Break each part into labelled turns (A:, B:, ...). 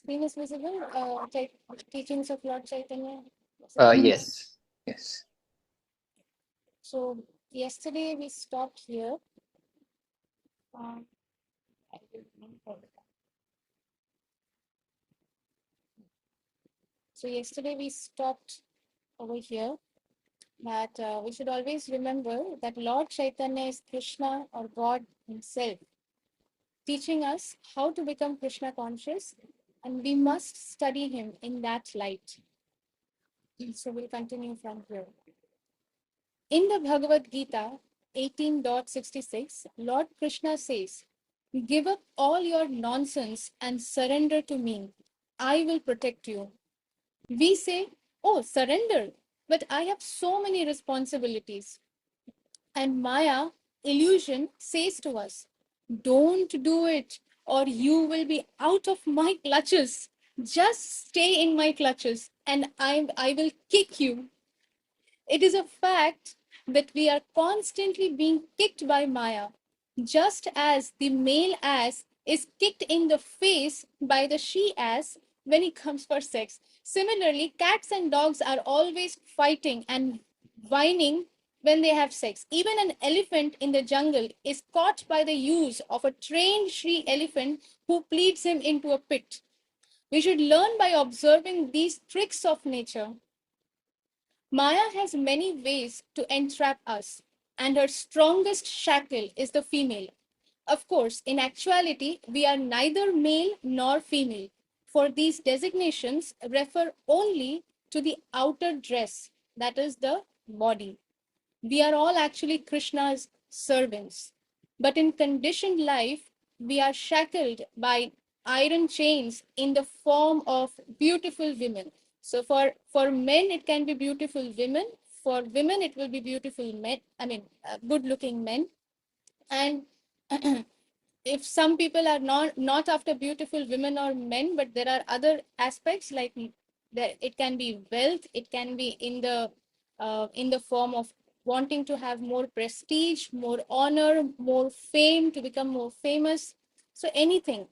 A: Screen is visible. Teachings of Lord Chaitanya.
B: Yes, yes.
A: So yesterday we stopped here. Um, I will remember. So yesterday we stopped over here that we should always remember that Lord Chaitanya is Krishna or God Himself, teaching us how to become Krishna conscious, and we must study Him in that light. So we'll continue from here. In the Bhagavad Gita 18.66, Lord Krishna says, "Give up all your nonsense and surrender to me. I will protect you." We say, "Oh, surrender, but I have so many responsibilities." And Maya, illusion, says to us, "Don't do it, or you will be out of my clutches. Just stay in my clutches, and I will kick you." It is a fact that we are constantly being kicked by Maya, just as the male ass is kicked in the face by the she ass when he comes for sex. Similarly, cats and dogs are always fighting and whining when they have sex. Even an elephant in the jungle is caught by the use of a trained she elephant who leads him into a pit. We should learn by observing these tricks of nature. Maya has many ways to entrap us, and her strongest shackle is the female. Of course, in actuality, we are neither male nor female, for these designations refer only to the outer dress, that is, the body. We are all actually Krishna's servants. But in conditioned life, we are shackled by iron chains in the form of beautiful women. So for men, it can be beautiful women. For women, it will be beautiful men. Good looking men. And if some people are not after beautiful women or men, but there are other aspects like that, it can be wealth, it can be in the form of wanting to have more prestige, more honor, more fame, to become more famous. So anything.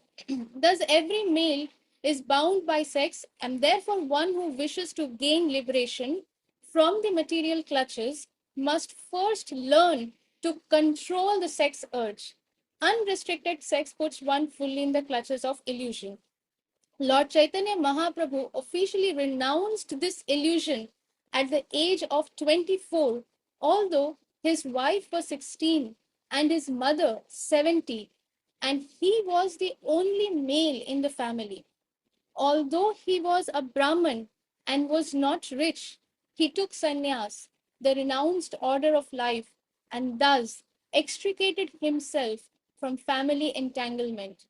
A: Thus every male is bound by sex, and therefore one who wishes to gain liberation from the material clutches must first learn to control the sex urge. Unrestricted sex puts one fully in the clutches of illusion. Lord Chaitanya Mahaprabhu officially renounced this illusion at the age of 24, although his wife was 16 and his mother 70, and he was the only male in the family. Although he was a Brahmin and was not rich, he took sannyas, the renounced order of life, and thus extricated himself from family entanglement.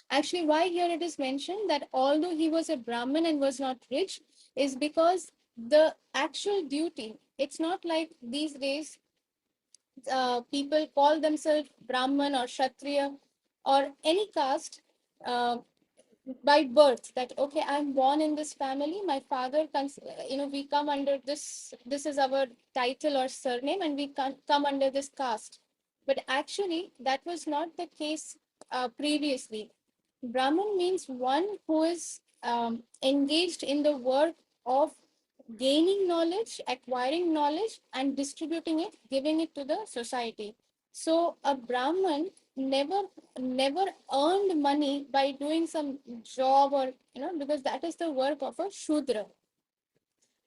A: Actually, why here it is mentioned that although he was a Brahmin and was not rich, is because the actual duty, it's not like these days people call themselves Brahman or Kshatriya or any caste. Uh, by birth, that okay, I'm born in this family, my father we come under this is our title or surname, and we come under this caste. But actually that was not the case previously. Brahman means one who is engaged in the work of gaining knowledge, acquiring knowledge, and distributing it, giving it to the society. So a Brahman never earned money by doing some job, or because that is the work of a Shudra.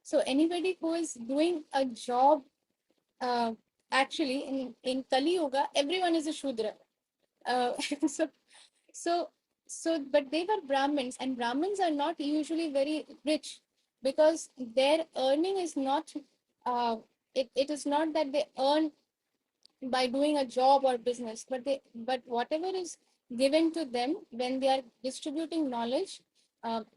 A: So anybody who is doing a job, uh, actually in Kali Yuga, everyone is a Shudra. Uh, so so but they were Brahmins, and Brahmins are not usually very rich because their earning is not it is not that they earn by doing a job or business, but whatever is given to them when they are distributing knowledge,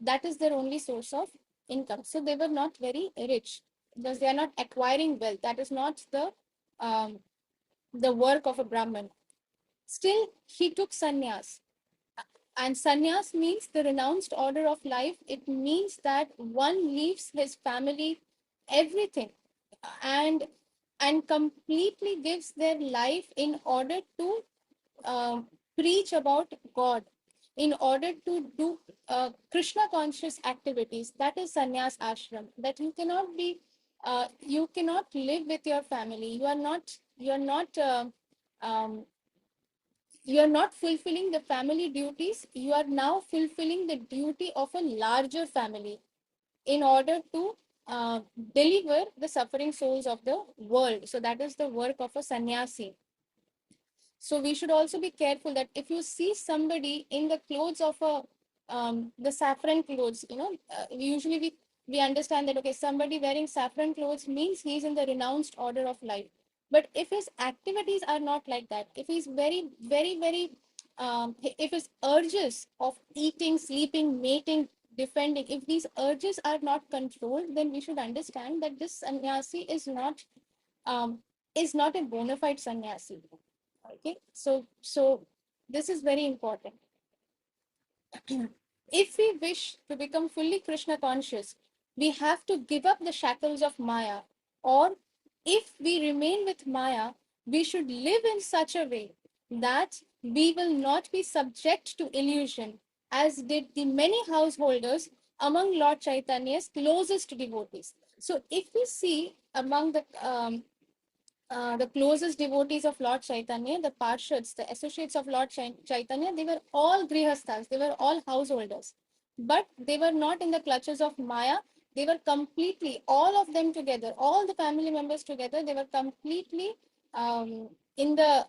A: that is their only source of income. So they were not very rich because they are not acquiring wealth. That is not um, the work of a Brahman. Still, he took sannyas, and sannyas means the renounced order of life. It means that one leaves his family, everything, and completely gives their life in order to uh, preach about God. in order to do Krishna conscious activities. That is sannyas ashram. That you cannot live with your family. Um, you are not fulfilling the family duties. You are now fulfilling the duty of a larger family in order to uh, deliver the suffering souls of the world. So that is the work of a sannyasi. So we should also be careful that if you see somebody in the clothes of a the saffron clothes, usually we understand that, okay, somebody wearing saffron clothes means he's in the renounced order of life. But if his activities are not like that, if he's very very very if his urges of eating, sleeping, mating, defending, if these urges are not controlled, then we should understand that this sannyasi um, is not a bona fide sannyasi. Okay, so this is very important. If we wish to become fully Krishna conscious, we have to give up the shackles of Maya. Or if we remain with Maya, we should live in such a way that we will not be subject to illusion, as did the many householders among Lord Chaitanya's closest devotees. So if we see among the closest devotees of Lord Chaitanya, the Parshads, the associates of Lord Chaitanya, they were all grihasthas, they were all householders. But they were not in the clutches of Maya. They were completely, all of them together, all the family members together, they were completely in the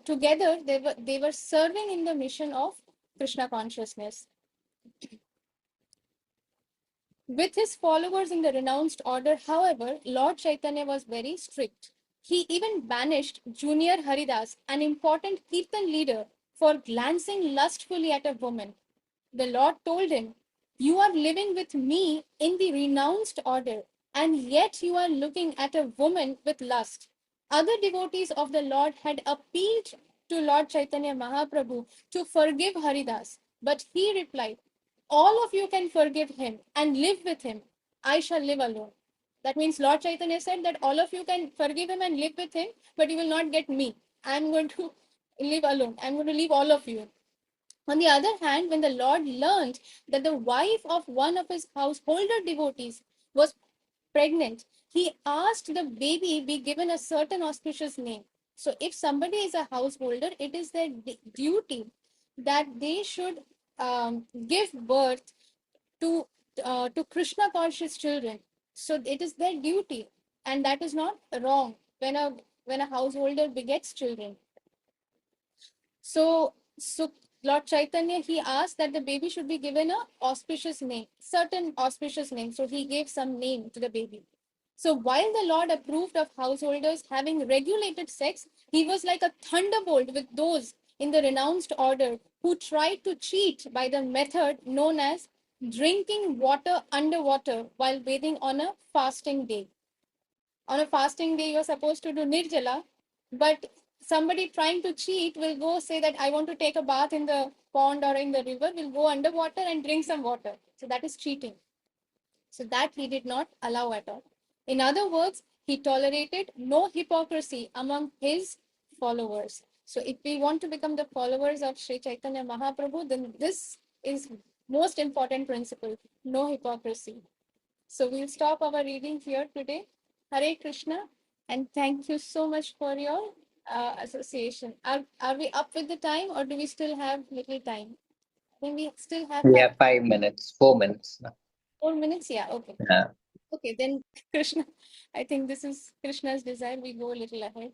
A: together. They were serving in the mission of Krishna consciousness. With his followers in the renounced order, however, Lord Chaitanya was very strict. He even banished Junior Haridas, an important Kirtan leader, for glancing lustfully at a woman. The Lord told him, "You are living with me in the renounced order, and yet you are looking at a woman with lust." Other devotees of the Lord had appealed to Lord Chaitanya Mahaprabhu to forgive Haridas, but he replied, "All of you can forgive him and live with him. I shall live alone." That means Lord Chaitanya said that all of you can forgive him and live with him, but you will not get me. I'm going to live alone. I'm going to leave all of you. On the other hand, when the Lord learned that the wife of one of his householder devotees was pregnant, he asked the baby be given a certain auspicious name. So, if somebody is a householder, it is their duty that they should give birth to Krishna conscious children. So, it is their duty, and that is not wrong when a householder begets children. So Lord Chaitanya, he asked that the baby should be given a auspicious name, certain auspicious name. So he gave some name to the baby. So while the Lord approved of householders having regulated sex, he was like a thunderbolt with those in the renounced order who tried to cheat by the method known as drinking water underwater while bathing on a fasting day. On a fasting day, you're supposed to do nirjala, but somebody trying to cheat will go say that I want to take a bath in the pond or in the river, will go underwater and drink some water. So that is cheating. So that he did not allow at all. In other words, he tolerated no hypocrisy among his followers. So if we want to become the followers of Sri Chaitanya Mahaprabhu, then this is most important principle, no hypocrisy. So we'll stop our reading here today. Hare Krishna, and thank you so much for your association. Are we up with the time, or do we still have little time? I think we still have
B: We
A: time.
B: have 5 minutes, 4 minutes now.
A: 4 minutes? Yeah, okay.
B: Yeah.
A: Okay, then Krishna, I think this is Krishna's desire. We go a little ahead.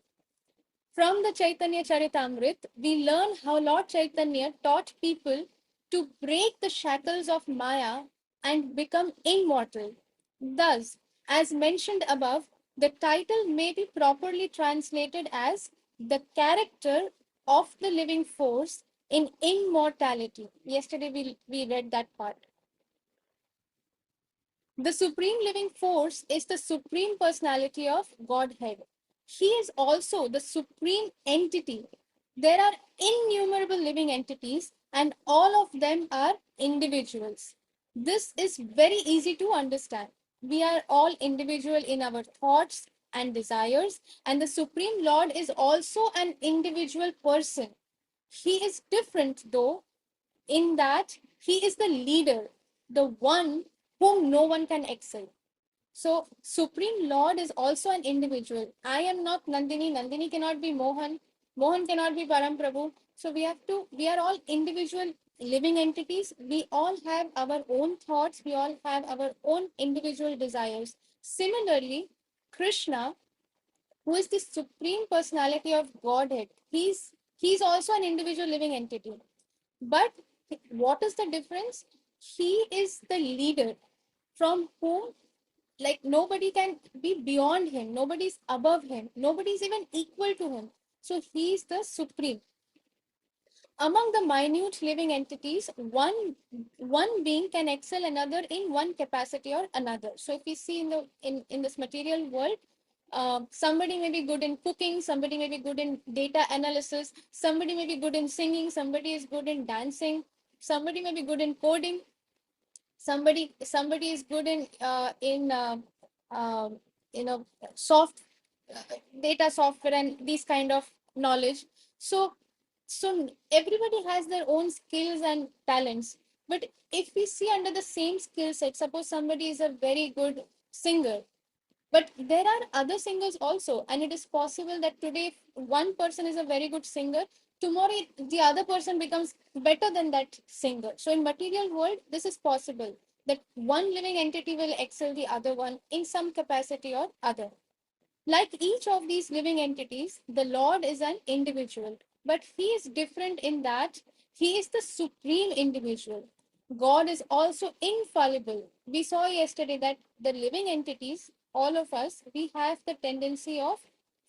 A: From the Chaitanya Charitamrit, we learn how Lord Chaitanya taught people to break the shackles of Maya and become immortal. Thus, as mentioned above, the title may be properly translated as the character of the living force in immortality. Yesterday we read that part. The Supreme Living Force is the Supreme Personality of Godhead. He is also the Supreme Entity. There are innumerable living entities, and all of them are individuals. This is very easy to understand. We are all individual in our thoughts and desires, and the Supreme Lord is also an individual person. He is different, though, in that he is the leader, the one whom no one can excel. So, Supreme Lord is also an individual. I am not Nandini. Nandini cannot be Mohan. Mohan cannot be Param Prabhu. So, we are all individual living entities. We all have our own thoughts. We all have our own individual desires. Similarly, Krishna, who is the Supreme Personality of Godhead, he's also an individual living entity. But what is the difference? He is the leader from whom, like, nobody can be beyond him, nobody's above him, nobody's even equal to him. So he's the supreme. Among the minute living entities, one being can excel another in one capacity or another. So if we see in this material world, somebody may be good in cooking, somebody may be good in data analysis, somebody may be good in singing, somebody is good in dancing, somebody may be good in coding, somebody is good uh, you know soft data software and these kind of knowledge. So so everybody has their own skills and talents. But if we see under the same skill set, suppose somebody is a very good singer, but there are other singers also, and it is possible that today one person is a very good singer, tomorrow the other person becomes better than that singer. So in material world, this is possible, that one living entity will excel the other one in some capacity or other. Like each of these living entities, the Lord is an individual, but he is different in that he is the supreme individual. God is also infallible. We saw yesterday that the living entities, all of us, we have the tendency of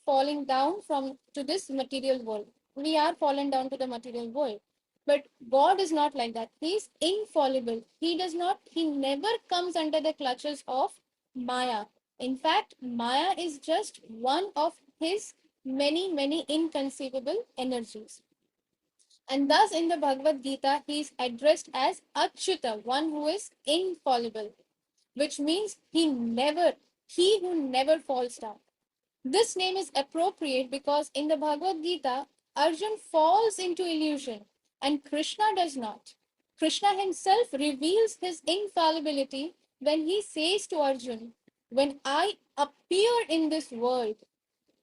A: falling down from to this material world. We are fallen down to the material world. But God is not like that. He is infallible. He never comes under the clutches of Maya. In fact, Maya is just one of his many, many inconceivable energies. And thus, in the Bhagavad Gita, he is addressed as Achyuta, one who is infallible, which means he who never falls down. This name is appropriate because in the Bhagavad Gita, Arjun falls into illusion and Krishna does not. Krishna himself reveals his infallibility when he says to Arjun, when I appear in this world,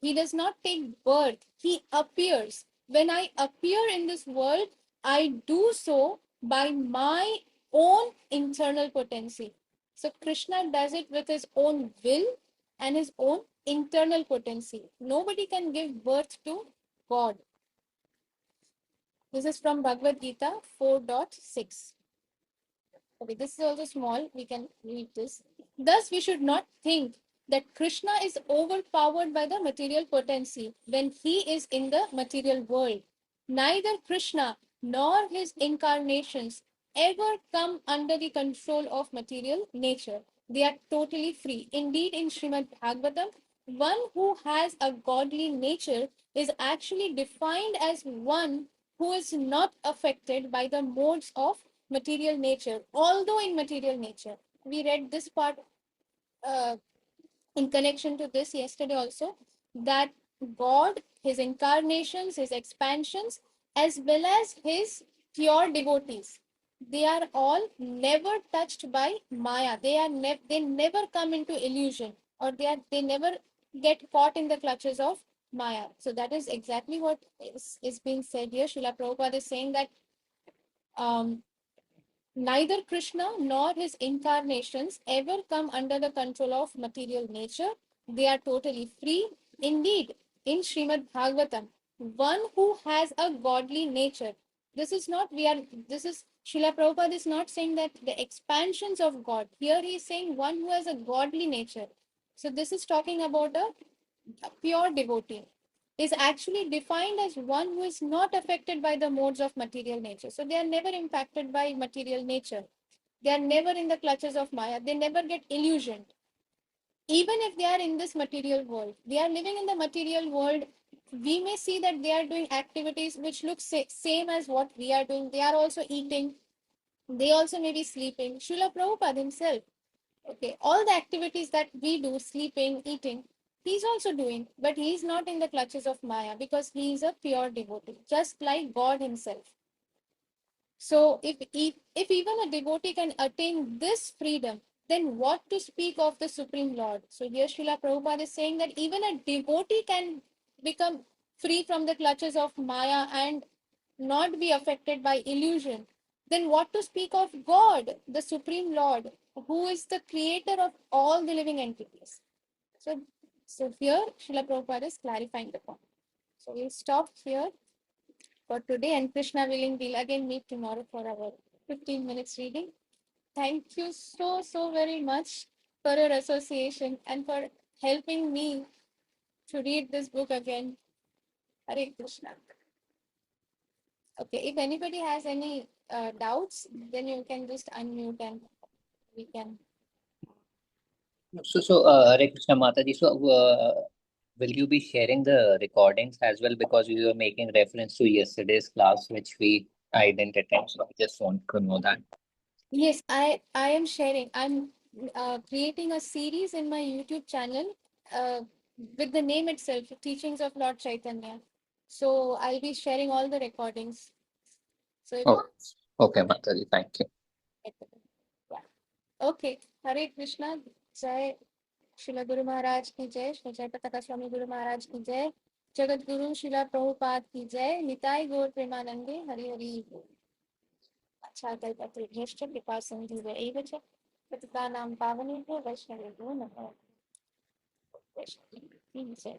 A: he does not take birth, he appears. When I appear in this world, I do so by my own internal potency. So Krishna does it with his own will and his own internal potency. Nobody can give birth to God. This is from Bhagavad Gita 4.6. Okay, this is also small. We can read this. Thus, we should not think that Krishna is overpowered by the material potency when he is in the material world. Neither Krishna nor his incarnations ever come under the control of material nature. They are totally free. Indeed, in Srimad Bhagavatam, one who has a godly nature is actually defined as one who is not affected by the modes of material nature. Although in material nature, we read this part uh, in connection to this yesterday also, that God, his incarnations, his expansions, as well as his pure devotees, they are all never touched by Maya. They never come into illusion, or they never get caught in the clutches of Maya. So that is exactly what is being said here. Srila Prabhupada is saying that um, neither Krishna nor his incarnations ever come under the control of material nature. They are totally free. Indeed, in Srimad Bhagavatam, one who has a godly nature. This is Srila Prabhupada is not saying that the expansions of God. Here he is saying one who has a godly nature. So this is talking about a pure devotee, is actually defined as one who is not affected by the modes of material nature. So they are never impacted by material nature. They are never in the clutches of Maya. They never get illusioned. Even if they are in this material world, they are living in the material world. We may see that they are doing activities which look same as what we are doing. They are also eating. They also may be sleeping. Srila Prabhupada himself, okay, all the activities that we do, sleeping, eating, he's also doing, but he's not in the clutches of Maya because he is a pure devotee, just like God himself. So if even a devotee can attain this freedom, then what to speak of the Supreme Lord? So here Srila Prabhupada is saying that even a devotee can become free from the clutches of Maya and not be affected by illusion. Then what to speak of God, the Supreme Lord, who is the creator of all the living entities? So, so here Srila Prabhupada is clarifying the point. So we'll stop here for today, and Krishna willing, we'll again meet tomorrow for our 15 minutes reading. Thank you so very much for your association and for helping me to read this book again. Hare Krishna. Okay, if anybody has any doubts, then you can just unmute and we can.
B: Hare Krishna Mataji. Will you be sharing the recordings as well? Because you were making reference to yesterday's class, which I didn't attend. So I just want to know that.
A: Yes, I am sharing. I'm creating a series in my YouTube channel with the name itself, Teachings of Lord Chaitanya. So I'll be sharing all the recordings. So if,
B: Oh, okay, Mataji. Thank you.
A: yeah. Okay. Hare Krishna. Jai Srila Guru Maharaj ki jai. Shri Jai Pataka Swami Guru Maharaj ki jai. Jagat Guru Srila Prabhupada ki jai. Nitai Gaur Premanande Hari Hari. अच्छा कल्पत्र ज्येष्ठ कृपा सिंधु एव च पतितानां पावनेभ्यो वैष्णवेभ्यो नमः वैष्णवेभ्यो